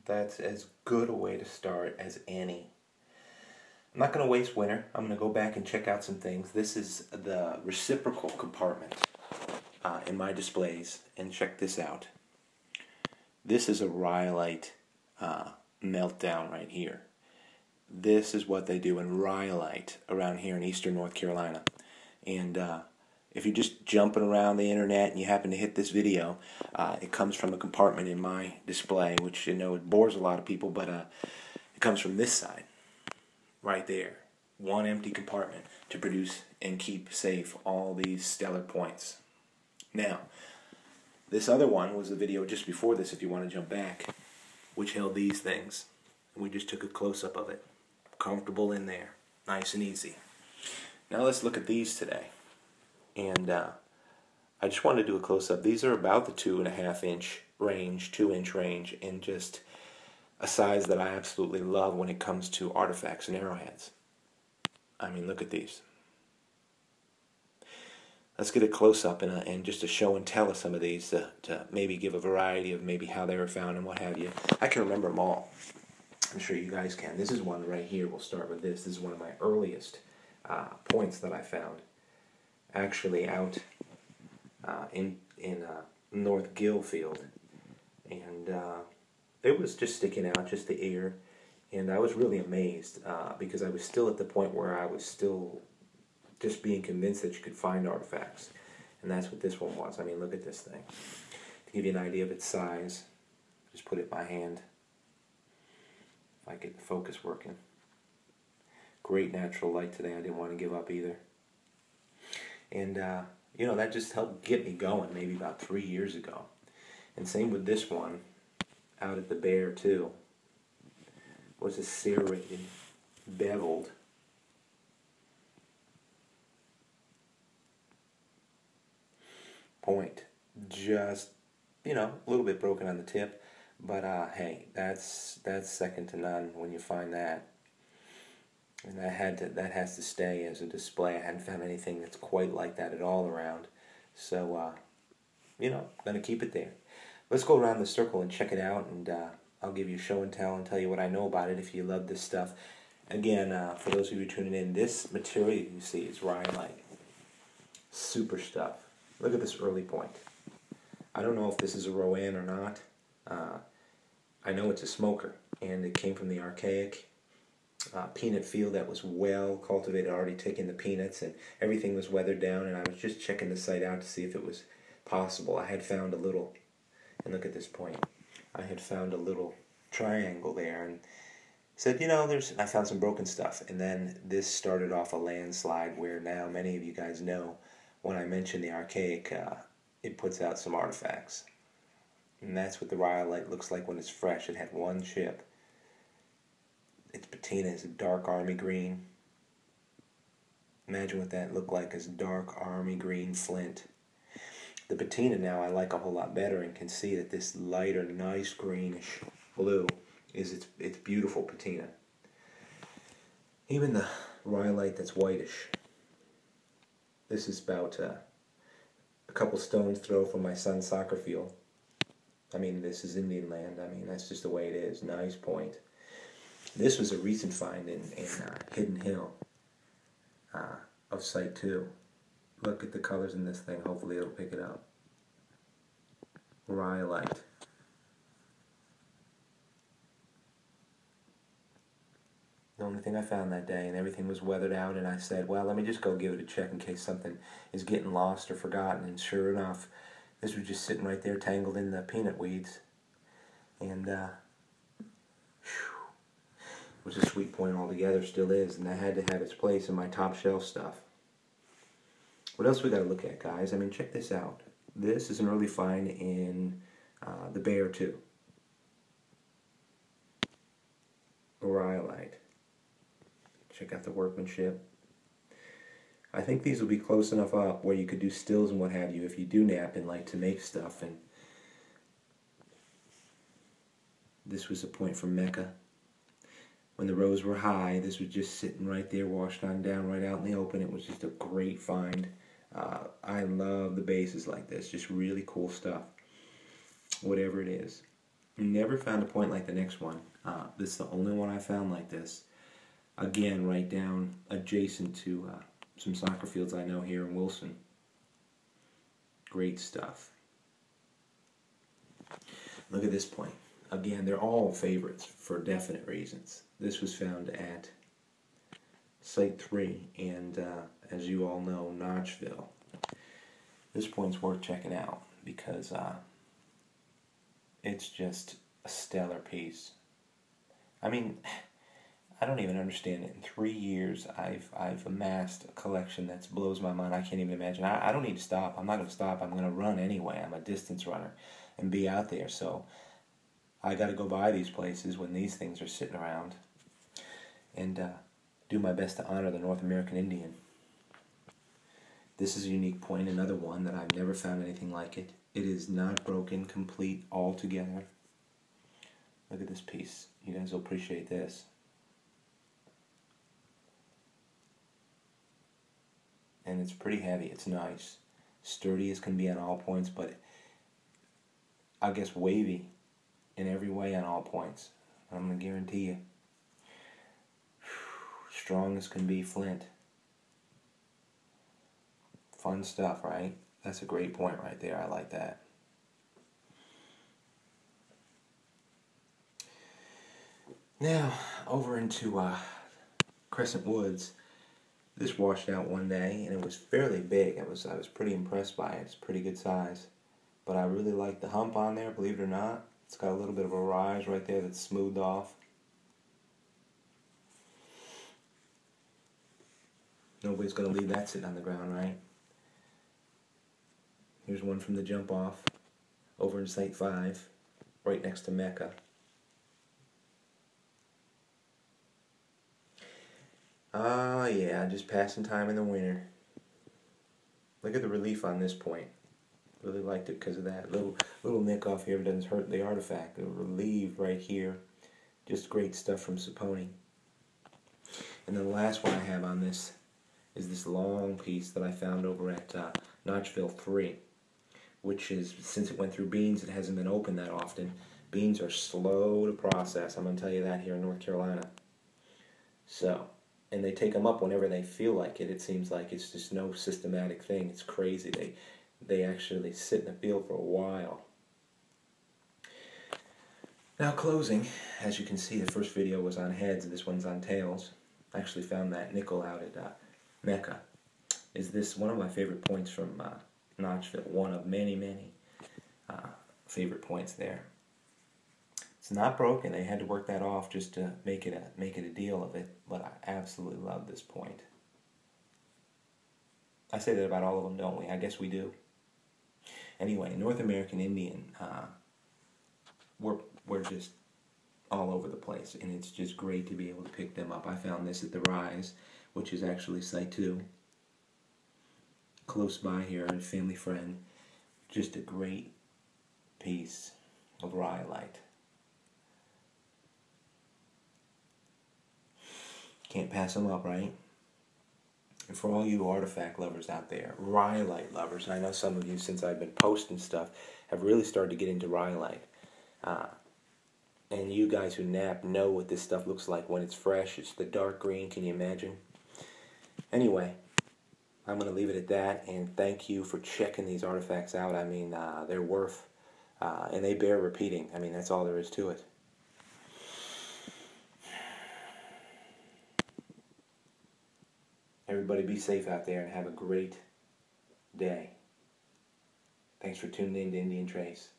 That's as good a way to start as any. I'm not going to waste winter. I'm going to go back and check out some things. This is the reciprocal compartment in my displays, and check this out. This is a Rhyolite meltdown right here. This is what they do in Rhyolite around here in eastern North Carolina. And if you're just jumping around the internet and you happen to hit this video, it comes from a compartment in my display, which, you know, it bores a lot of people, but it comes from this side, right there. One empty compartment to produce and keep safe all these stellar points. Now, this other one was the video just before this, if you want to jump back, which held these things. We just took a close-up of it. Comfortable in there. Nice and easy. Now let's look at these today. And I just want to do a close-up. These are about the 2.5 inch range, 2 inch range, and just a size that I absolutely love when it comes to artifacts and arrowheads. I mean, look at these. Let's get a close-up and just a show and tell of some of these to maybe give a variety of maybe how they were found and what have you. I can remember them all. I'm sure you guys can. This is one right here. We'll start with this. This is one of my earliest points that I found. Actually out in North Gillfield. And it was just sticking out, just the ear. And I was really amazed because I was still at the point where I was still just being convinced that you could find artifacts. And that's what this one was. I mean, look at this thing. To give you an idea of its size, just put it in my hand. If I get the focus working. Great natural light today. I didn't want to give up either. And, you know, that just helped get me going maybe about 3 years ago. And same with this one out at the Bear, too. Was a serrated, beveled point. Just, you know, a little bit broken on the tip. But, hey, that's second to none when you find that. And that has to stay as a display. I hadn't found anything that's quite like that at all around. So, you know, I'm going to keep it there. Let's go around the circle and check it out, and I'll give you a show and tell you what I know about it if you love this stuff. Again, for those of you tuning in, this material you see is Rhyolite. Super stuff. Look at this early point. I don't know if this is a Rowan or not. I know it's a smoker, and it came from the archaic peanut field that was well cultivated, already taking the peanuts, and everything was weathered down, and I was just checking the site out to see if it was possible. I had found a little, and look at this point, I had found a little triangle there, and said, you know, I found some broken stuff. And then this started off a landslide where now many of you guys know when I mention the archaic, it puts out some artifacts. And that's what the Rhyolite looks like when it's fresh. It had one chip. Its patina is a dark army green. Imagine what that looked like as dark army green flint. The patina now I like a whole lot better, and can see that this lighter, nice greenish blue is its beautiful patina. Even the Rhyolite that's whitish. This is about a couple stones throw from my son's soccer field. I mean, this is Indian land. I mean, that's just the way it is. Nice point. This was a recent find in Hidden Hill of Site 2. Look at the colors in this thing. Hopefully it'll pick it up. Rhyolite. The only thing I found that day, and everything was weathered out, and I said, well, let me just go give it a check in case something is getting lost or forgotten. And sure enough, this was just sitting right there tangled in the peanut weeds. And was a sweet point altogether, still is, and that had to have its place in my top shelf stuff. What else we got to look at, guys? I mean, check this out. This is an early find in the Bear, too. Rhyolite. Check out the workmanship. I think these will be close enough up where you could do stills and what have you if you do nap and like to make stuff. And this was a point from Mecca. When the rows were high, this was just sitting right there, washed on down, right out in the open. It was just a great find. I love the bases like this. Just really cool stuff. Whatever it is. Never found a point like the next one. This is the only one I found like this. Again, right down adjacent to some soccer fields I know here in Wilson. Great stuff. Look at this point. Again, they're all favorites for definite reasons. This was found at Site 3 and, as you all know, Notchville. This point's worth checking out because it's just a stellar piece. I mean, I don't even understand it. In 3 years, I've amassed a collection that blows my mind. I can't even imagine. I don't need to stop. I'm not going to stop. I'm going to run anyway. I'm a distance runner and be out there. So I got to go by these places when these things are sitting around and do my best to honor the North American Indian. This is a unique point, another one that I've never found anything like it. It is not broken, complete, all together. Look at this piece. You guys will appreciate this. And it's pretty heavy. It's nice. Sturdy as can be on all points, but I guess wavy in every way on all points. I'm going to guarantee you. Strong as can be flint. Fun stuff, right? That's a great point right there. I like that. Now, over into Crescent Woods. This washed out one day, and it was fairly big. I was pretty impressed by it. It's pretty good size. But I really like the hump on there, believe it or not. It's got a little bit of a rise right there that's smoothed off. Nobody's going to leave that sitting on the ground, right? Here's one from the jump off over in Site 5, right next to Mecca. Yeah, just passing time in the winter. Look at the relief on this point. Really liked it because of that little nick off here. It doesn't hurt the artifact. The relief right here. Just great stuff from Saponi. And then the last one I have on this is this long piece that I found over at Notchville 3, which is, since it went through beans, it hasn't been opened that often. Beans are slow to process. I'm going to tell you that here in North Carolina. So, and they take them up whenever they feel like it. It seems like it's just no systematic thing. It's crazy. They actually sit in the field for a while. Now closing, as you can see, the first video was on heads, and this one's on tails. I actually found that nickel out at Mecca. Is this one of my favorite points from Notchville? One of many, many favorite points there. It's not broken. They had to work that off just to make it a deal of it. But I absolutely love this point. I say that about all of them, don't we? I guess we do. Anyway, North American Indian, we're just all over the place, and it's just great to be able to pick them up. I found this at the Rise, which is actually Site 2, close by here, a family friend. Just a great piece of Rhyolite. Can't pass them up, right? And for all you artifact lovers out there, Rhyolite lovers, and I know some of you, since I've been posting stuff, have really started to get into Rhyolite. And you guys who nap know what this stuff looks like when it's fresh. It's the dark green, can you imagine? Anyway, I'm going to leave it at that, and thank you for checking these artifacts out. I mean, they're worth, and they bear repeating. I mean, that's all there is to it. Everybody be safe out there and have a great day. Thanks for tuning in to Indian Trace.